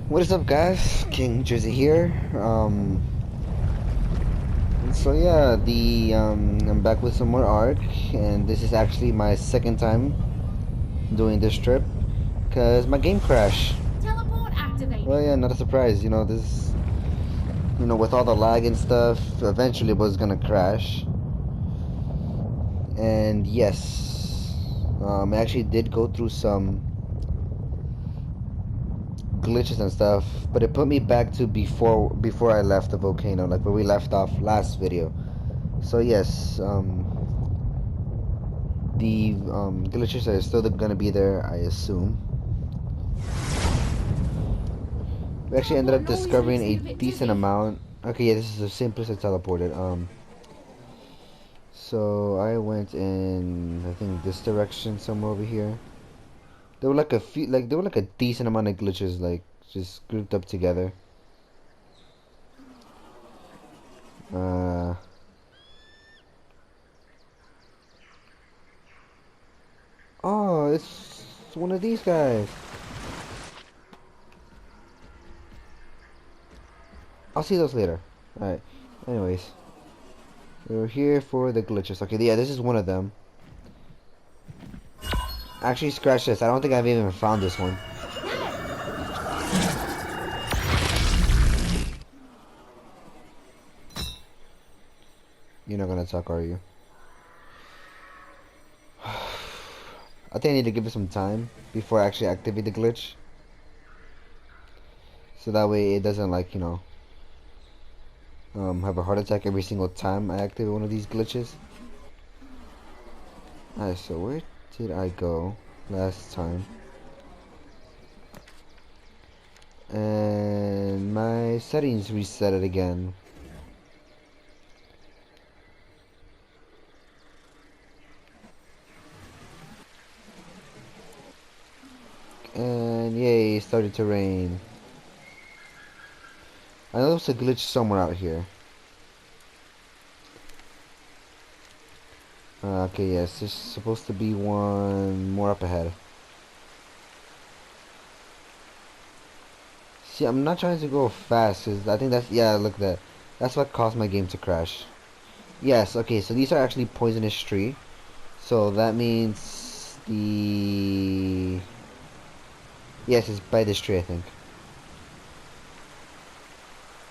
What is up, guys? King Jersey here. So yeah, I'm back with some more Ark, and this is actually my second time doing this trip, cause my game crashed. Teleport activated. Well, yeah, not a surprise. This, with all the lag and stuff, eventually it was gonna crash. And yes, I actually did go through some glitches and stuff, but it put me back to before I left the volcano, like where we left off last video. So yes, the glitches are still gonna be there, I assume. We actually ended Teleport up noise discovering makes me a a bit decent dizzy. amount. Okay, yeah, this is the simplest I teleported. So I went in, I think this direction, somewhere over here. There were like a few, like there were like a decent amount of glitches, like just grouped up together. Uh, oh, it's one of these guys. I'll see those later. Alright. Anyways, we're here for the glitches. Okay, yeah, this is one of them. Actually, scratch this. I don't think I've even found this one. You're not gonna talk, are you? I think I need to give it some time before I actually activate the glitch. So that way it doesn't, like, have a heart attack every single time I activate one of these glitches. Alright, so where did I go last time? And my settings reset it again. And yay, it started to rain. I know there's a glitch somewhere out here. Okay, yes, there's supposed to be one more up ahead. See, I'm not trying to go fast, cause I think that's, yeah, look at that. That's what caused my game to crash. Yes, okay, so these are actually poisonous tree. So that means the... Yes, it's by this tree, I think.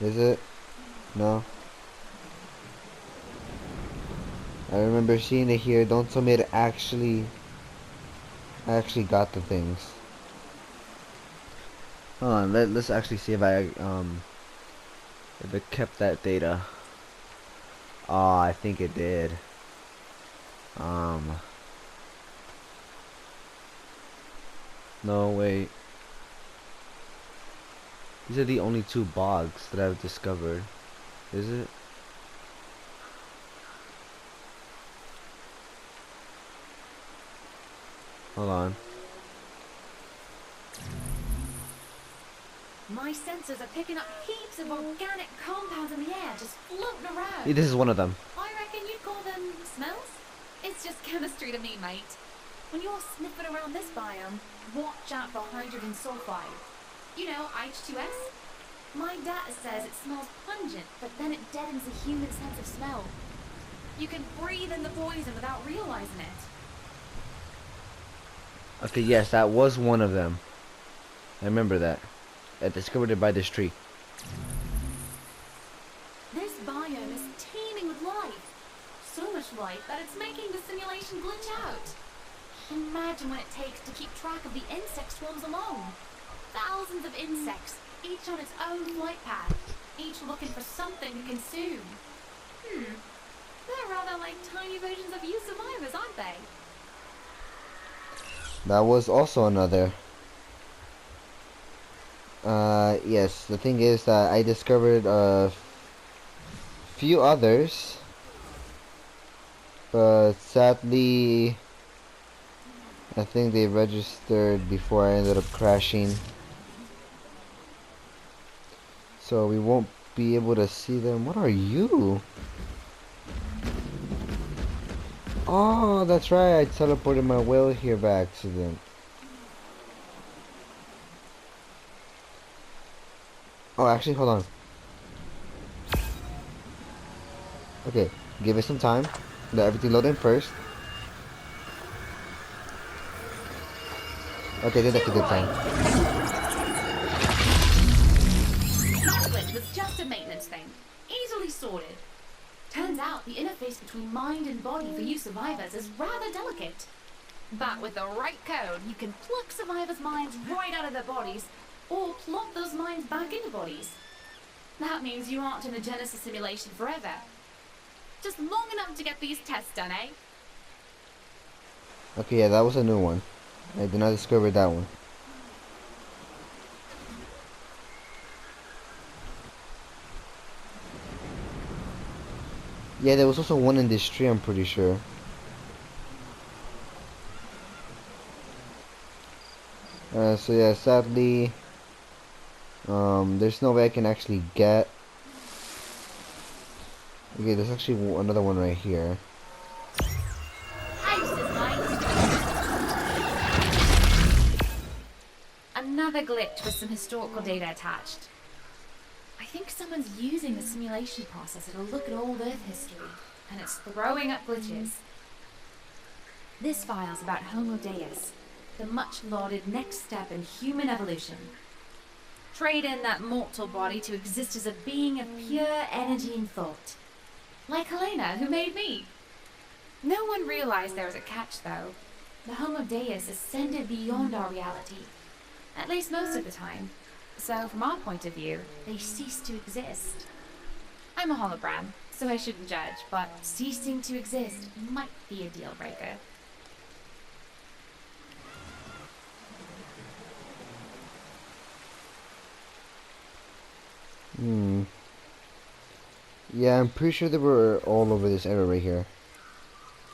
Is it? No? I remember seeing it here. Don't tell me it actually got the things. Hold on, let's actually see if it kept that data. Oh, I think it did. Um, no, wait. These are the only two bogs that I've discovered. Is it? Hold on. My sensors are picking up heaps of organic compounds in the air, just floating Yeah, around. this is one of them. I reckon you'd call them smells? It's just chemistry to me, mate. When you're sniffing around this biome, watch out for hydrogen sulfide. You know, H2S? My data says it smells pungent, but then it deadens the human sense of smell. You can breathe in the poison without realizing it. Okay, yes, that was one of them. I remember that. I discovered it by this tree. This biome is teeming with life. So much life that it's making the simulation glitch out. Imagine what it takes to keep track of the insect swarms alone. Thousands of insects, each on its own flight path, each looking for something to consume. They're rather like tiny versions of you survivors, aren't they? That was also another. Yes, the thing is that I discovered a few others, but sadly, I think they registered before I ended up crashing. So we won't be able to see them. What are you? Oh, that's right. I teleported my whale here by accident. Oh, actually, hold on. Okay, give it some time. Let everything load in first. Okay, I think that's a good Roy. sign. That glitch was just a maintenance thing. Easily sorted. Turns out the interface between mind and body for you survivors is rather delicate. But with the right code, you can pluck survivors' minds right out of their bodies, or plop those minds back into bodies. That means you aren't in a Genesis simulation forever. Just long enough to get these tests done, eh? Okay, yeah, that was a new one. I did not discover that one. Yeah, there was also one in this tree, I'm pretty sure. So yeah, sadly, there's no way I can actually get. Okay, there's actually another one right here. Another glitch with some historical data attached. I think someone's using the simulation processor to look at old Earth history, and it's throwing up glitches. This file's about Homo Deus, the much-lauded next step in human evolution. Trade in that mortal body to exist as a being of pure energy and thought. Like Helena, who made me. No one realized there was a catch, though. The Homo Deus ascended beyond our reality, at least most of the time. So, from our point of view, they cease to exist. I'm a hologram, so I shouldn't judge, but ceasing to exist might be a deal breaker. Yeah, I'm pretty sure they were all over this area right here.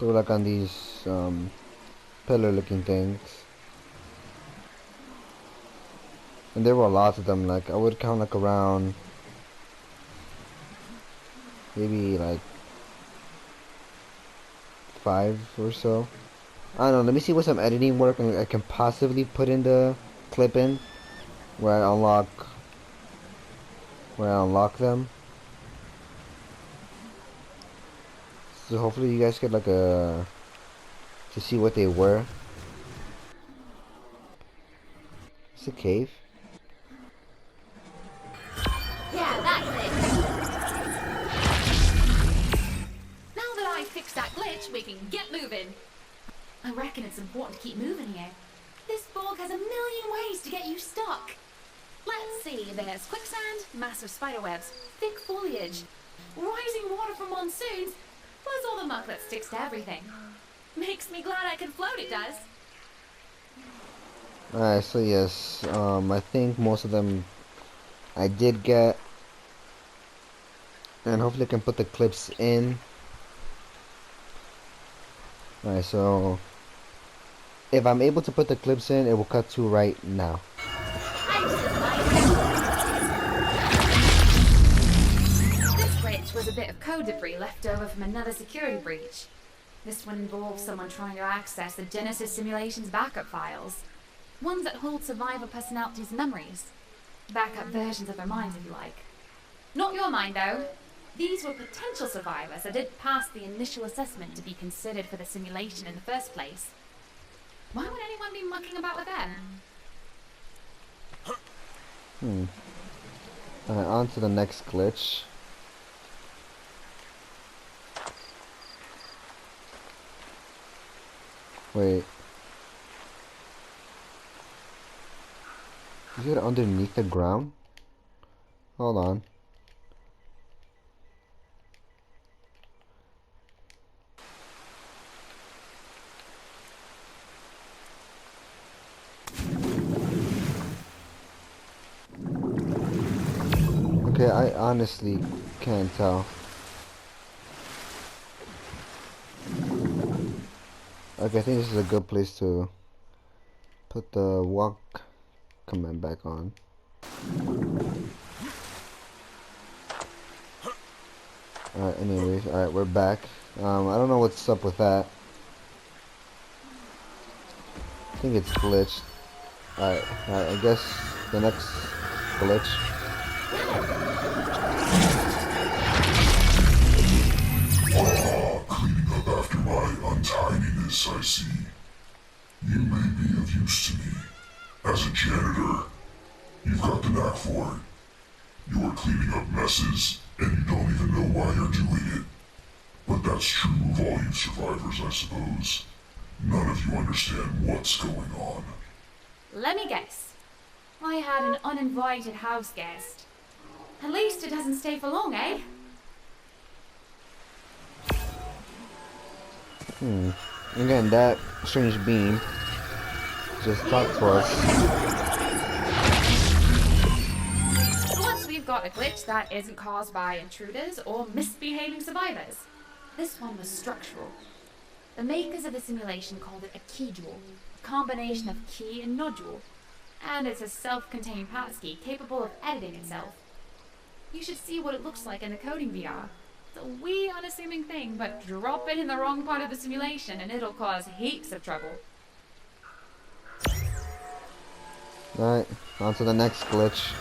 They were like on these pillar-looking things, and there were lots of them. Like I would count like around maybe like 5 or so. I don't know. Let me see what some editing work I can possibly put in the clip in where I unlock them. So hopefully you guys get like a to see what they were. It's a cave. Yeah, that's it. Now that I fixed that glitch, we can get moving. I reckon it's important to keep moving here. This bog has a million ways to get you stuck. Let's see, there's quicksand, massive spiderwebs, thick foliage, rising water from monsoons, plus all the muck that sticks to everything. Makes me glad I can float, it does. Alright, so yes, I think most of them I did get, and hopefully I can put the clips in. Alright, so if I'm able to put the clips in, it will cut to right now. This glitch was a bit of code debris left over from another security breach. This one involves someone trying to access the Genesis simulation's backup files. Ones that hold survivor personalities' memories. Backup versions of their minds, if you like. Not your mind, though. These were potential survivors that didn't pass the initial assessment to be considered for the simulation in the first place. Why would anyone be mucking about with them? Alright, on to the next glitch. Wait. Is it underneath the ground? Hold on. Okay, I honestly can't tell. Okay, I think this is a good place to put the walk command back on. Alright, anyways, alright, we're back. I don't know what's up with that. I think it's glitched. Alright, I guess the next glitch. Cleaning up after my untidiness, I see. You may be of use to me. As a janitor, you've got the knack for it. You are cleaning up messes, and you don't even know why you're doing it. But that's true of all you survivors, I suppose. None of you understand what's going on. Let me guess. I had an uninvited house guest. At least it doesn't stay for long, eh? Again, that strange beam just talked to us. Once we've got a glitch that isn't caused by intruders or misbehaving survivors. This one was structural. The makers of the simulation called it a keydule, a combination of key and nodule, and it's a self-contained passkey capable of editing itself. You should see what it looks like in the coding VR. It's a wee unassuming thing, but drop it in the wrong part of the simulation and it'll cause heaps of trouble. Alright, on to the next glitch.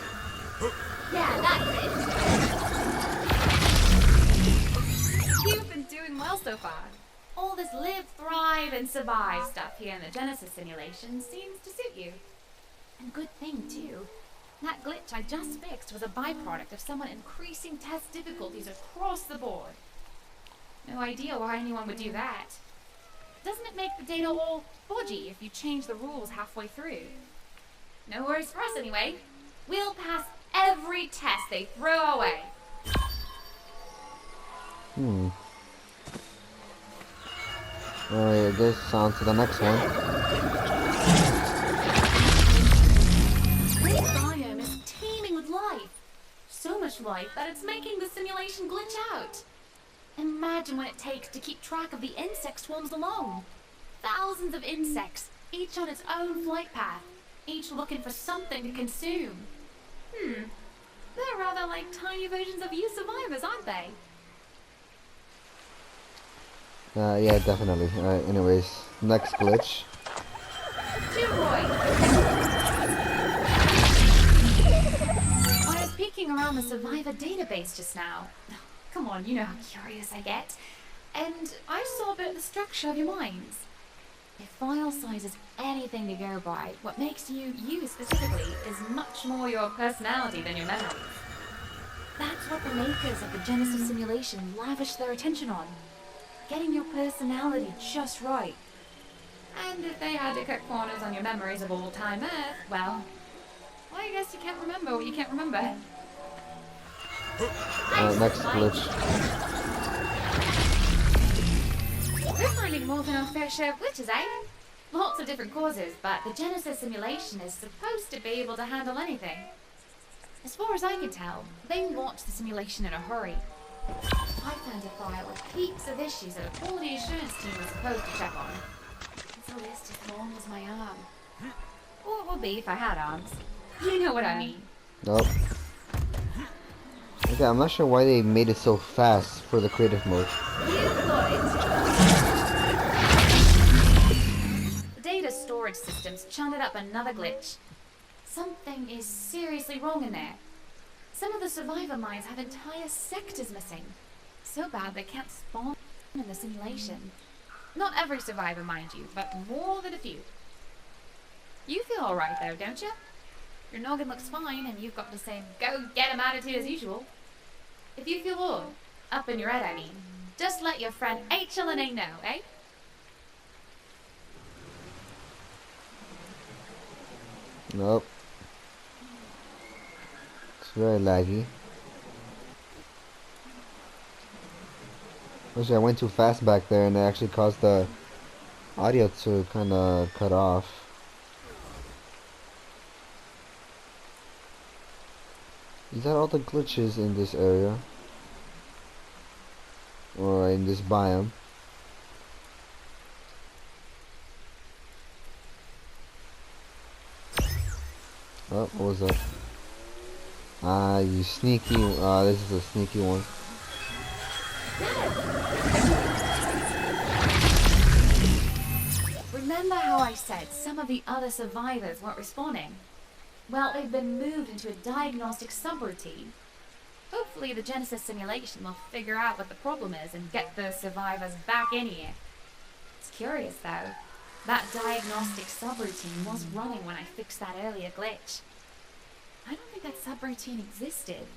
Yeah, that's it. You've been doing well so far. All this live, thrive, and survive stuff here in the Genesis simulation seems to suit you. And good thing, too. That glitch I just fixed was a byproduct of someone increasing test difficulties across the board. No idea why anyone would do that. Doesn't it make the data all bodgy if you change the rules halfway through? No worries for us anyway. We'll pass every test they throw our way. Alright, I guess on to the next one. This biome is teeming with life. So much life that it's making the simulation glitch out. Imagine what it takes to keep track of the insect swarms alone. Thousands of insects, each on its own flight path, each looking for something to consume. They're rather like tiny versions of you survivors, aren't they? Yeah, definitely. Alright, anyways, next glitch. I was peeking around the survivor database just now. Come on, you know how curious I get. And I saw a bit of the structure of your minds. If file size is anything to go by, what makes you, you specifically, is much more your personality than your memories. That's what the makers of the Genesis simulation lavish their attention on. Getting your personality just right. And if they had to cut corners on your memories of all-time Earth, well, I guess you can't remember what you can't remember. Next glitch. We're finding more than our fair share of glitches, eh? Lots of different causes, but the Genesis simulation is supposed to be able to handle anything. As far as I can tell, they launched the simulation in a hurry. I found a file with heaps of issues that a quality assurance team was supposed to check on. It's a list as long as my arm. Or it would be if I had arms. You know what I mean. Nope. Okay, I'm not sure why they made it so fast for the creative mode. You got it. The data storage systems churned up another glitch. Something is seriously wrong in there. Some of the survivor minds have entire sectors missing. So bad they can't spawn in the simulation. Not every survivor, mind you, but more than a few. You feel alright though, don't you? Your noggin looks fine and you've got the same go-get-em attitude as usual. If you feel odd, up in your head I mean, just let your friend HLNA know, eh? Nope. It's very laggy. Actually, I went too fast back there and it actually caused the audio to kind of cut off. Is that all the glitches in this area? Or in this biome? Oh, what was that? Ah, you sneaky. This is a sneaky one. Remember how I said some of the other survivors weren't responding? Well, they've been moved into a diagnostic subroutine. Hopefully the Genesis simulation will figure out what the problem is and get those survivors back in here. It's curious though. That diagnostic subroutine was running when I fixed that earlier glitch. I don't think that subroutine existed.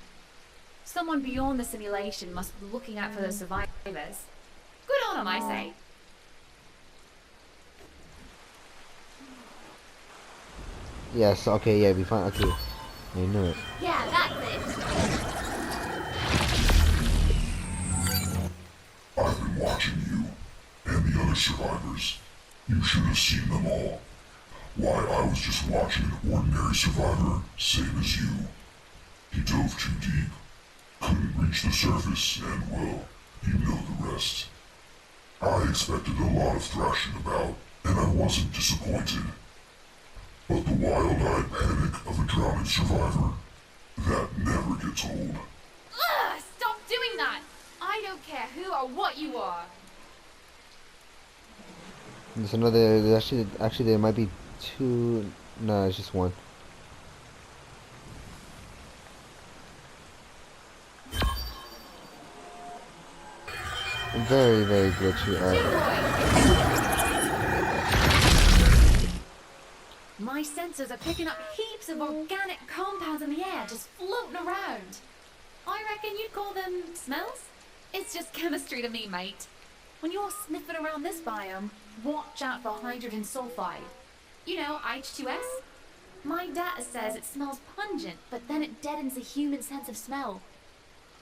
Someone beyond the simulation must be looking out for those survivors. Good on them, I say. Yes, okay, yeah, we found, okay. I knew it. Yeah, that's it. I've been watching you, and the other survivors. You should have seen them all. Why, I was just watching an ordinary survivor, same as you. He dove too deep, couldn't reach the surface, and well, you know the rest. I expected a lot of thrashing about, and I wasn't disappointed. But the wild-eyed panic of a drowning survivor, that never gets old. Ugh! Stop doing that! I don't care who or what you are. There's another, there's actually there might be two, no, it's just one. Very, very glitchy. My sensors are picking up heaps of organic compounds in the air just floating around. I reckon you'd call them smells? It's just chemistry to me, mate. When you're sniffing around this biome, watch out for hydrogen sulfide. You know, H2S? My data says it smells pungent, but then it deadens the human sense of smell.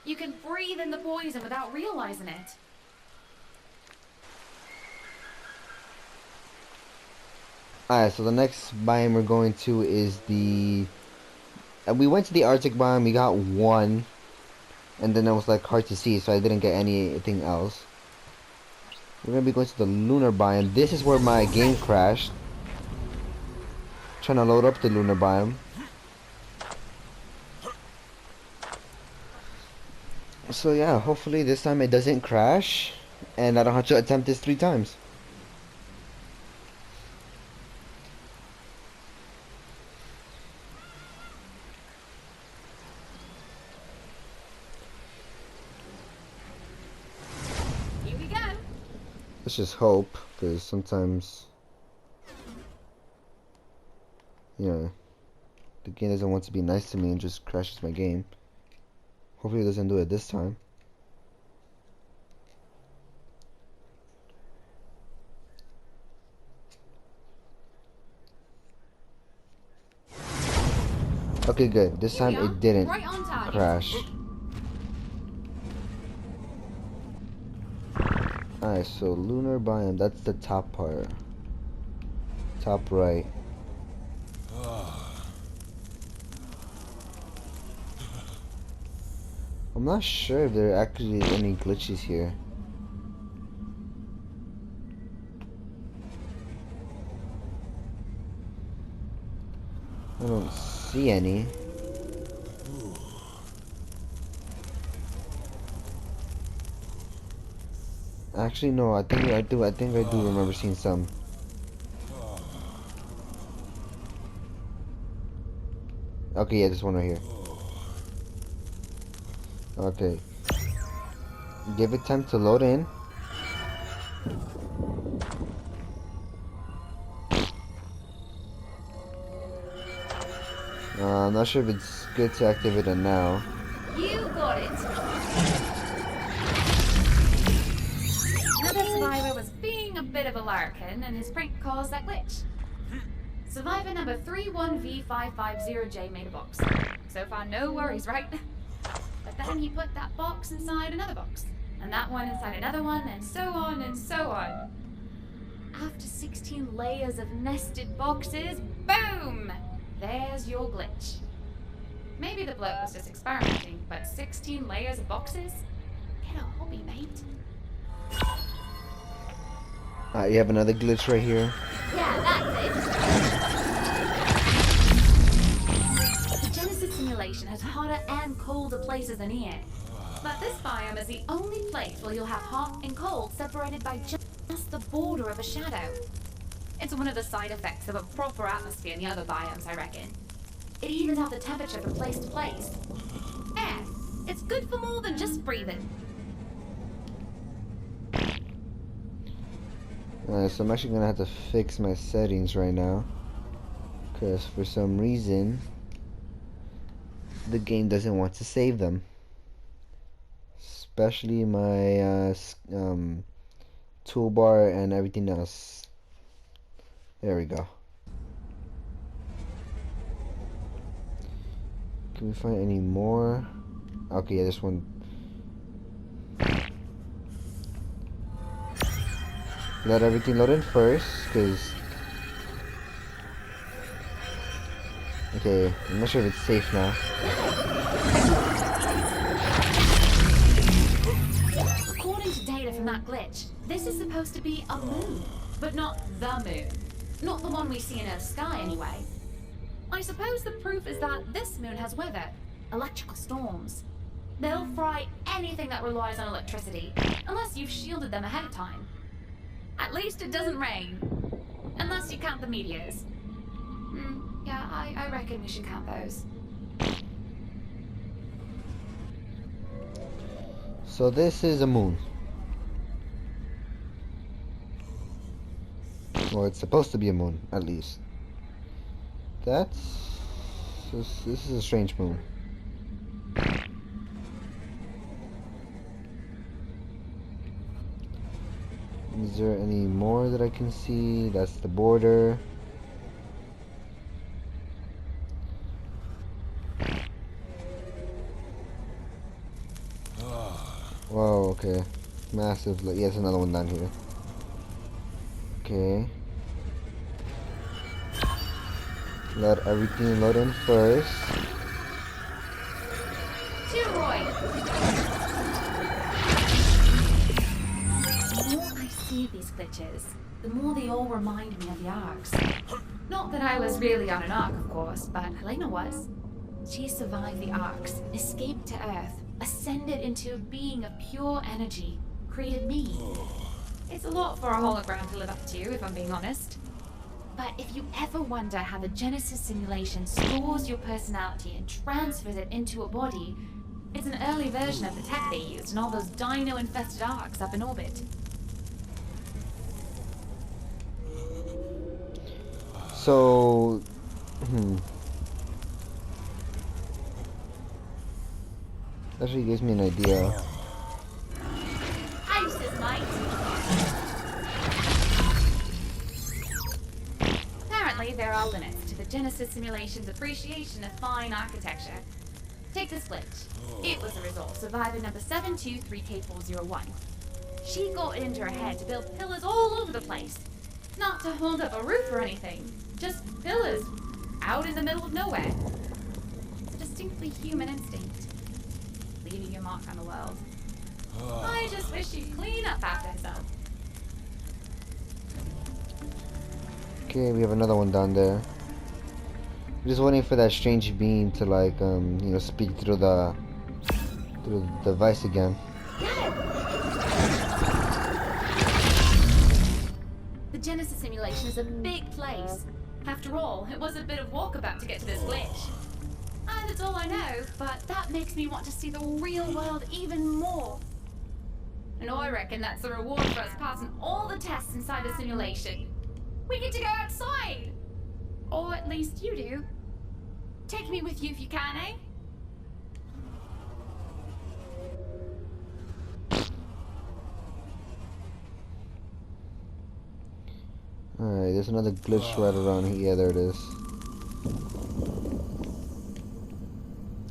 You can breathe in the poison without realizing it. Alright, so the next biome we're going to is the... we went to the Arctic biome, we got one. And then it was like hard to see, so I didn't get anything else. We're gonna be going to the lunar biome. This is where my game crashed. Trying to load up the lunar biome. So yeah, hopefully this time it doesn't crash. And I don't have to attempt this 3 times. Let's just hope, because sometimes, you know, the game doesn't want to be nice to me and just crashes my game. Hopefully it doesn't do it this time. Okay, good. This time it didn't crash. Alright, so lunar biome, that's the top part. Top right. I'm not sure if there are actually any glitches here. I don't see any. Actually, no. I think I do remember seeing some. Okay, yeah, this one right here. Okay. Give it time to load in. I'm not sure if it's good to activate it now. You got it. Another survivor was being a bit of a larrikin, and his prank caused that glitch. Survivor number 31V550J made a box. So far, no worries, right? But then he put that box inside another box, and that one inside another one, and so on and so on. After 16 layers of nested boxes, boom! There's your glitch. Maybe the bloke was just experimenting, but 16 layers of boxes? Get a hobby, mate. You have another glitch right here. Yeah, that's it. The Genesis simulation has hotter and colder places than here. But this biome is the only place where you'll have hot and cold separated by just the border of a shadow. It's one of the side effects of a proper atmosphere in the other biomes, I reckon. It evens out the temperature from place to place. Air. It's good for more than just breathing. So I'm actually gonna have to fix my settings right now, because for some reason the game doesn't want to save them, especially my toolbar and everything else. There we go. Can we find any more? Okay, yeah, this one. Let everything load in first, because... Okay, I'm not sure if it's safe now. According to data from that glitch, this is supposed to be a moon, but not the moon. Not the one we see in Earth's sky, anyway. I suppose the proof is that this moon has weather, electrical storms. They'll fry anything that relies on electricity, unless you've shielded them ahead of time. At least it doesn't rain. Unless you count the meteors. Yeah, I reckon we should count those. So this is a moon. Well, it's supposed to be a moon, at least. This is a strange moon. Is there any more that I can see? That's the border. Whoa, okay. Massive. Yes, another one down here. Okay. Let everything load in first. The more I see these glitches, the more they all remind me of the arcs. Not that I was really on an arc, of course, but Helena was. She survived the arcs, escaped to Earth, ascended into a being of pure energy, created me. It's a lot for a hologram to live up to, if I'm being honest. But if you ever wonder how the Genesis simulation stores your personality and transfers it into a body, it's an early version of the tech they used in all those dino-infested arcs up in orbit. So, actually gives me an idea. Houses, mate. Apparently, there are limits to the Genesis simulation's appreciation of fine architecture. Take this glitch. It was the result of survivor number 723K401. She got it into her head to build pillars all over the place. Not to hold up a roof or anything. Just pillars. Out in the middle of nowhere. It's a distinctly human instinct. Leaving your mark on the world. I just wish she'd clean up after herself. Okay, we have another one down there. Just waiting for that strange being to like, speak through the device again. The Genesis simulation is a big place. After all, it was a bit of walkabout to get to this glitch. And it's all I know, but that makes me want to see the real world even more. And I reckon that's the reward for us passing all the tests inside the simulation. We get to go outside! Or at least you do. Take me with you if you can, eh? Alright, there's another glitch right around here. Yeah, there it is.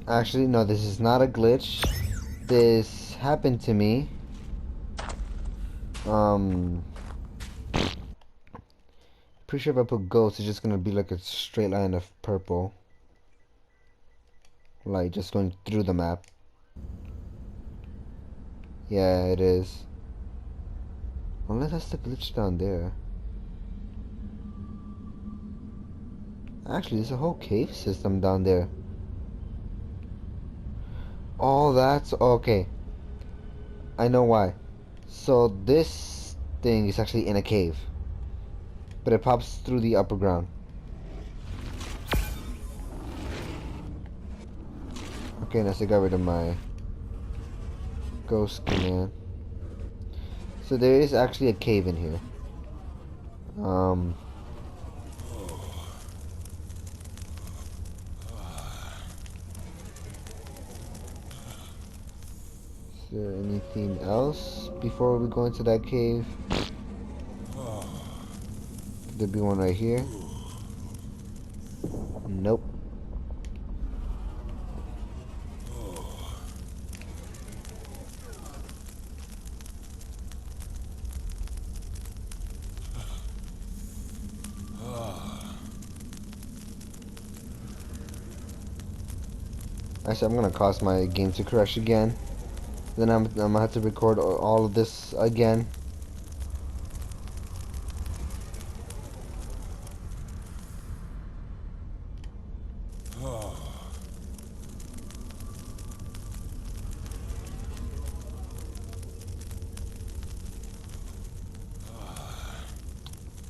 Actually, no, this is not a glitch. This happened to me. Pretty sure if I put ghost, it's just gonna be like a straight line of purple. Like, just going through the map. Yeah, it is. Unless that's the glitch down there. Actually, there's a whole cave system down there. Oh, that's okay. I know why. So this thing is actually in a cave, but it pops through the upper ground. Okay, nice. I got rid of my ghost command. So there is actually a cave in here. Is there anything else before we go into that cave? Could there be one right here? Nope. Actually, I'm gonna cause my game to crash again. Then I'm gonna have to record all of this again.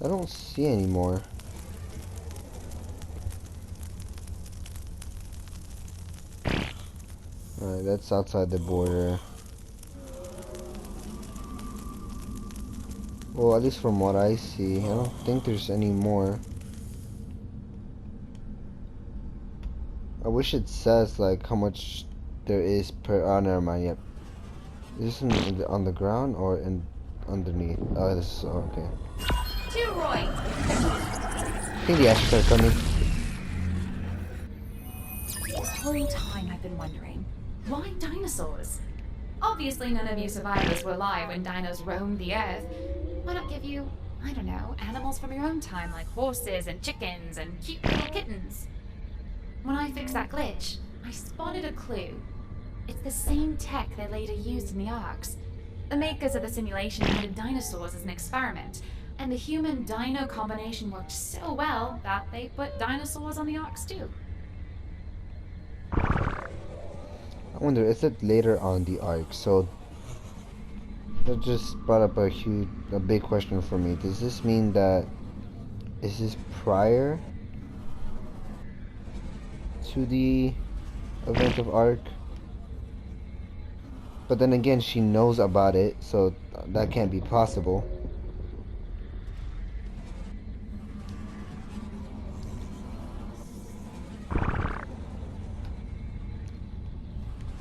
I don't see any more. Alright, that's outside the border. Well, at least from what I see, I don't think there's any more. I wish it says like how much there is per. Oh, never mind. Yep. Is this on the ground or in underneath? Oh, this is okay. Too right. I think the ashes are coming. This whole time I've been wondering, why dinosaurs? Obviously none of you survivors were alive when dinos roamed the earth. Why not give you, I don't know, animals from your own time like horses and chickens and cute little kittens? When I fixed that glitch, I spotted a clue. It's the same tech they later used in the Arks. The makers of the simulation needed dinosaurs as an experiment, and the human-dino combination worked so well that they put dinosaurs on the Arks too. I wonder, is it later on the arc? So that just brought up a big question for me. Does this mean that is this prior to the event of Ark? But then again, she knows about it, so that can't be possible.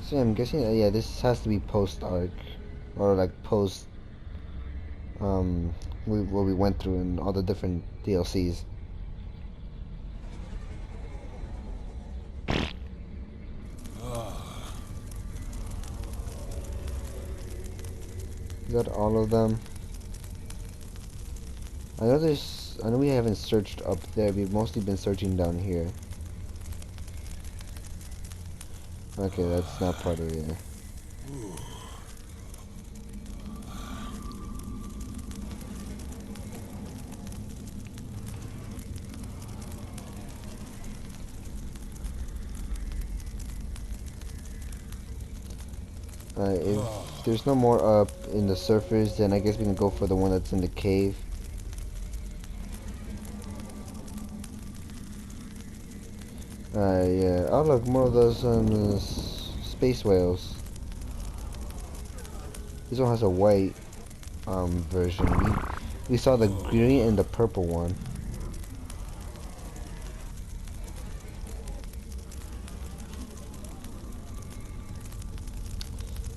So I'm guessing, yeah, this has to be post-Ark, or like post, what we went through in all the different DLCs. Is that all of them? I know we haven't searched up there. We've mostly been searching down here. Okay, that's not part of it. If there's no more up in the surface, then I guess we can go for the one that's in the cave. Yeah. Oh look, more of those space whales. This one has a white version. We saw the green and the purple one.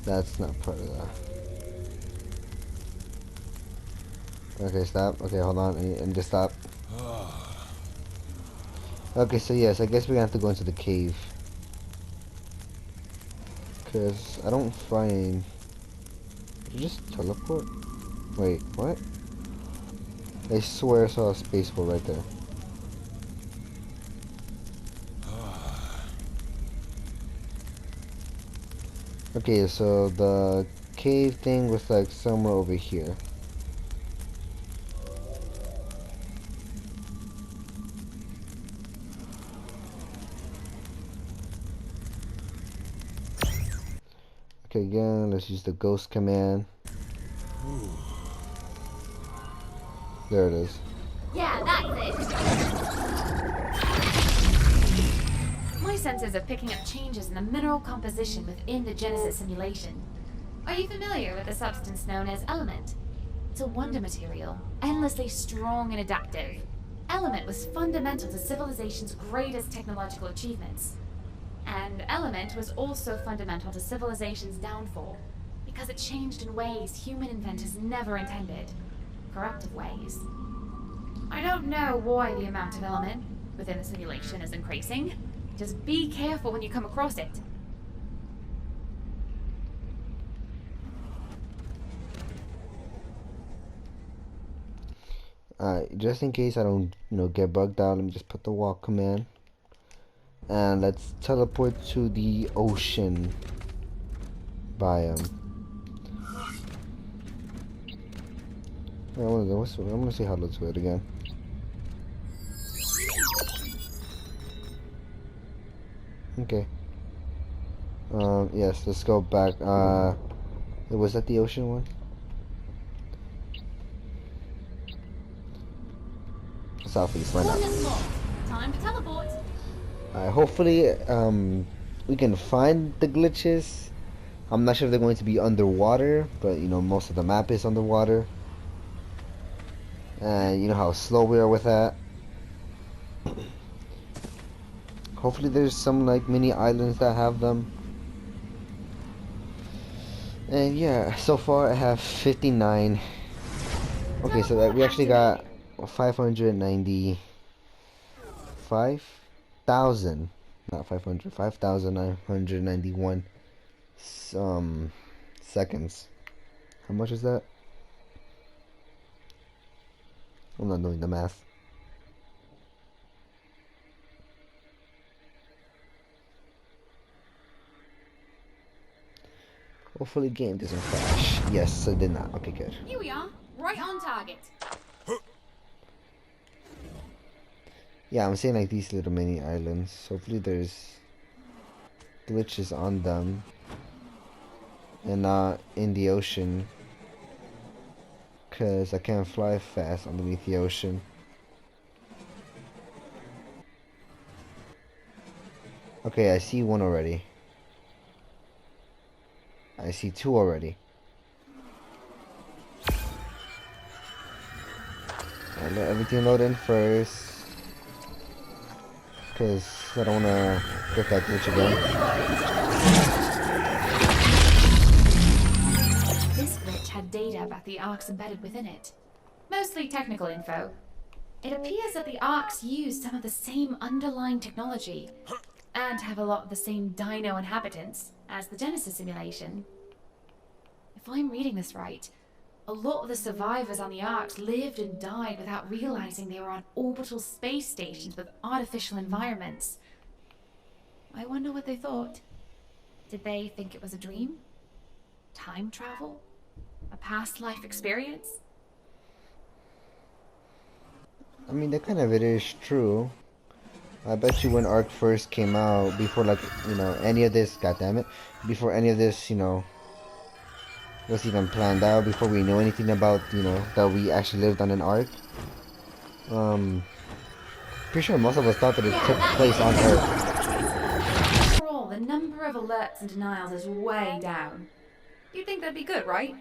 That's not part of that. Okay, stop. Okay, hold on. And just stop. Okay, so yes, I guess we have to go into the cave. Because I don't find... Did you just teleport? Wait, what? I swear I saw a space whale right there. Okay, so the cave thing was like somewhere over here. Okay, again, let's use the ghost command. There it is. Yeah, that's it. My sensors are picking up changes in the mineral composition within the Genesis simulation. Are you familiar with the substance known as element? It's a wonder material, endlessly strong and adaptive. Element was fundamental to civilization's greatest technological achievements. And element was also fundamental to civilization's downfall, because it changed in ways human inventors never intended. Corruptive ways. I don't know why the amount of element within the simulation is increasing. Just be careful when you come across it. Just in case I don't, get bugged out, let me just put the walk command. And let's teleport to the ocean biome. I want to say hello to it again. Okay. Yes, let's go back. Was that the ocean one? Southeast, why not? Time to teleport. Hopefully, we can find the glitches. I'm not sure if they're going to be underwater, but most of the map is underwater. And you know how slow we are with that. Hopefully there's some like mini islands that have them. And yeah, so far I have 59. Okay, so we actually got 595,000, not 500, 5,991 seconds. How much is that? I'm not doing the math. Hopefully game doesn't crash. Yes, it did not. Okay, good. Here we are, right on target. Yeah, I'm saying like these little mini islands. Hopefully there's glitches on them and not in the ocean, because I can't fly fast underneath the ocean. Okay, I see one already. I see two already. I'll let everything load in first, because I don't want to get that glitch again. This glitch had data about the arcs embedded within it. Mostly technical info. It appears that the arcs use some of the same underlying technology and have a lot of the same dino inhabitants as the Genesis simulation. If I'm reading this right, a lot of the survivors on the arcs lived and died without realizing they were on orbital space stations with artificial environments. I wonder what they thought. Did they think it was a dream? Time travel? A past life experience? I mean, that kind of it is true. I bet you when Arc first came out, before like, any of this, goddammit, before any of this, was even planned out, before we knew anything about, that we actually lived on an Arc. Pretty sure most of us thought that it took place on Earth. Overall, the number of alerts and denials is way down. You'd think that'd be good, right?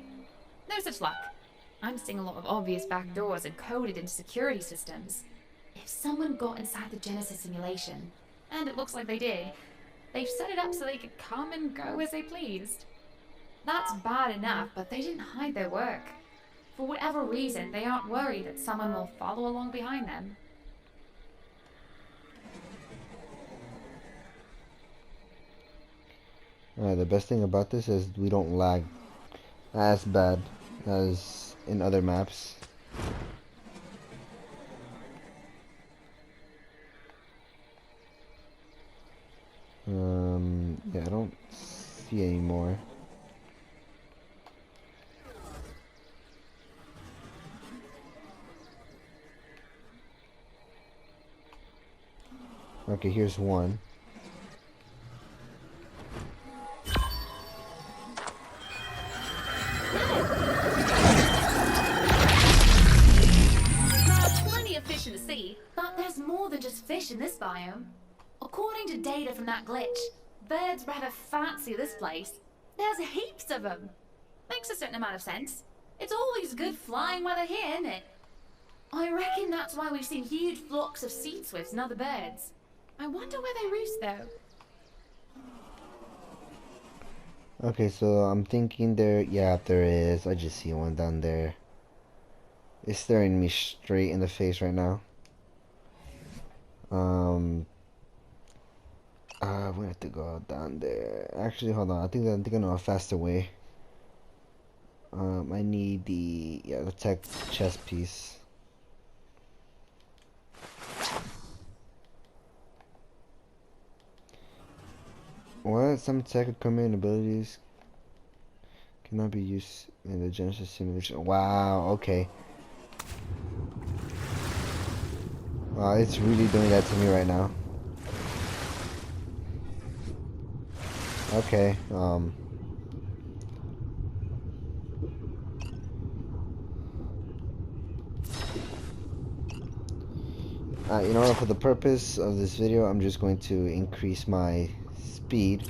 No such luck. I'm seeing a lot of obvious backdoors encoded into security systems. If someone got inside the Genesis simulation, and it looks like they did, they've set it up so they could come and go as they pleased. That's bad enough, but they didn't hide their work. For whatever reason, they aren't worried that someone will follow along behind them. The best thing about this is we don't lag as bad as in other maps. Yeah, I don't see any more. Okay, here's one. Plenty of fish in the sea, but there's more than just fish in this biome. According According to data from that glitch, birds rather fancy this place. There's heaps of them. Makes a certain amount of sense. It's always good flying weather here, isn't it? I reckon that's why we've seen huge flocks of sea swifts and other birds. I wonder where they roost, though. Okay, so I'm thinking there, yeah, there is. I just see one down there. It's staring me straight in the face right now. We have to go down there. Actually, hold on. I think I know a faster way. I need the tech chest piece. What? Some tech command abilities cannot be used in the Genesis simulation. Wow, okay. Wow, it's really doing that to me right now. Okay, you know what, for the purpose of this video, I'm just going to increase my speed.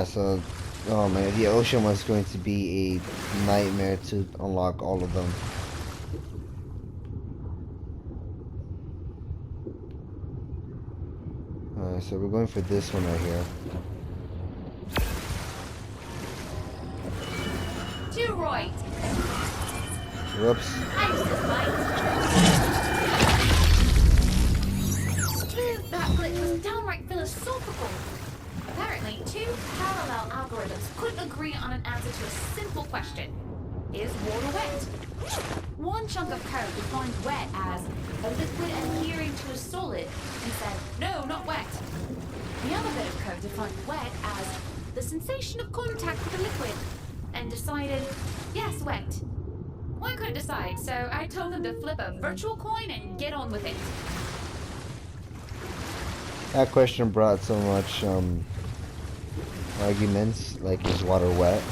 So, oh man, the ocean was going to be a nightmare to unlock all of them. So we're going for this one right here. Too right. Whoops. It's true, that glitch was downright philosophical. Apparently, two parallel algorithms couldn't agree on an answer to a simple question. Is water wet? One chunk of code defined wet as a liquid adhering to a solid and said, no, not wet. The other bit of code defined wet as the sensation of contact with a liquid and decided, yes, wet. One couldn't decide, so I told them to flip a virtual coin and get on with it. That question brought so much arguments, like, is water wet?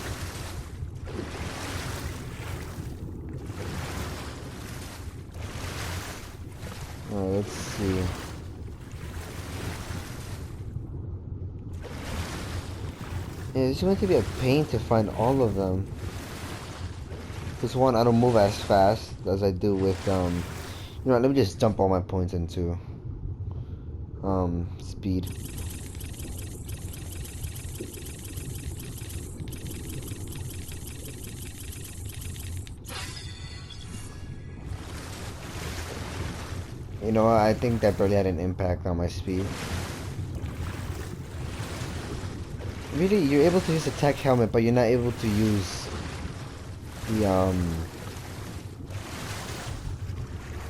Let's see. Yeah, it's going to be a pain to find all of them. Because one, I don't move as fast as I do with, you know what, let me just dump all my points into, speed. You know what, I think that barely had an impact on my speed. Really, you're able to use the tech helmet, but you're not able to use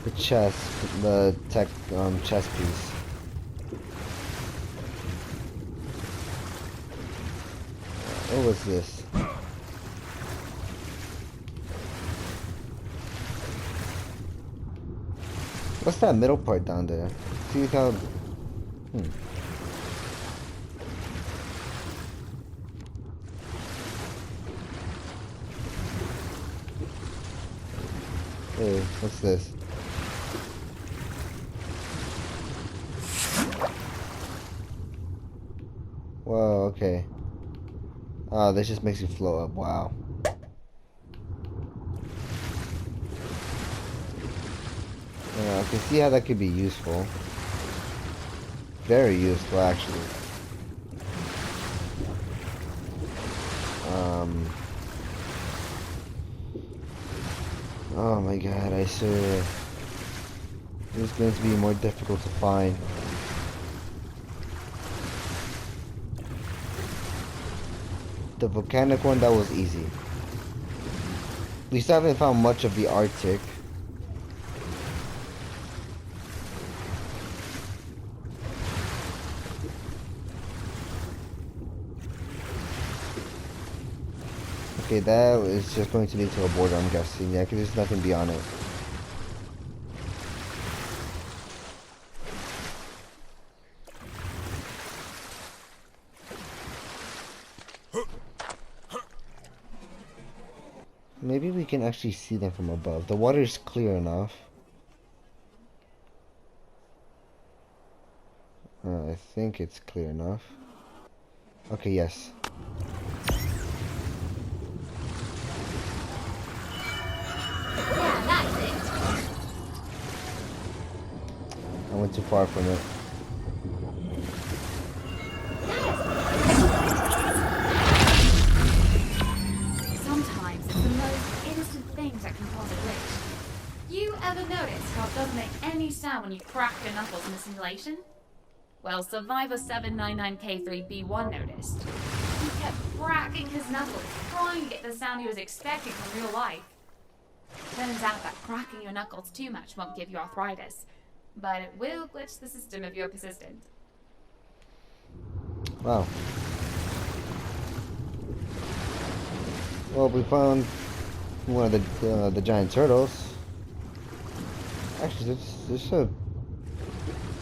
the chest, the tech, chest piece. What was this? What's that middle part down there? See how... Hey, what's this? Whoa, okay. Oh, this just makes you float up. Wow. Yeah, I can see how that could be useful. Very useful, actually. Oh my god, I swear. This is going to be more difficult to find. The volcanic one, that was easy. We still haven't found much of the Arctic. Okay, that is just going to lead to a border, I'm guessing. Yeah, because there's nothing beyond it. can actually see them from above. The water is clear enough. I think it's clear enough. Okay, yes. Yeah, that's it. I went too far from it. Sometimes it's the most innocent things that can cause a glitch. You ever notice how it doesn't make any sound when you crack your knuckles in the simulation? Well, Survivor 799K3B1 noticed. He kept cracking his knuckles, trying to get the sound he was expecting from real life. Turns out that cracking your knuckles too much won't give you arthritis, but it will glitch the system if you're persistent. Wow. Well, we found one of the giant turtles. Actually,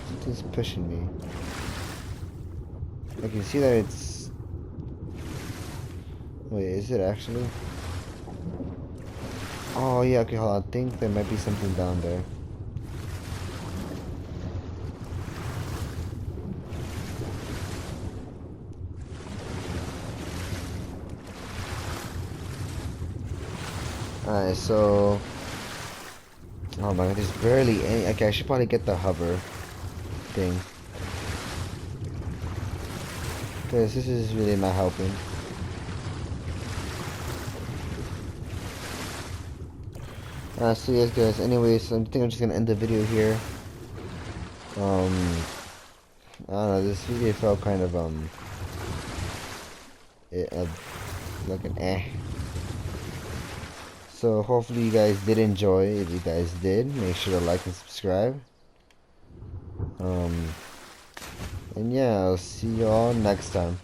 something's pushing me. I can see that it's. Wait, is it actually? Oh yeah. Okay, hold on. I think there might be something down there. Alright, so. Oh my god, there's barely any. Okay, I should probably get the hover thing. Because this is really not helping. So yes guys, anyways, I think I'm just gonna end the video here. I don't know, this video felt kind of, like an eh. So hopefully you guys did enjoy. If you guys did, make sure to like and subscribe. And yeah, I'll see you all next time.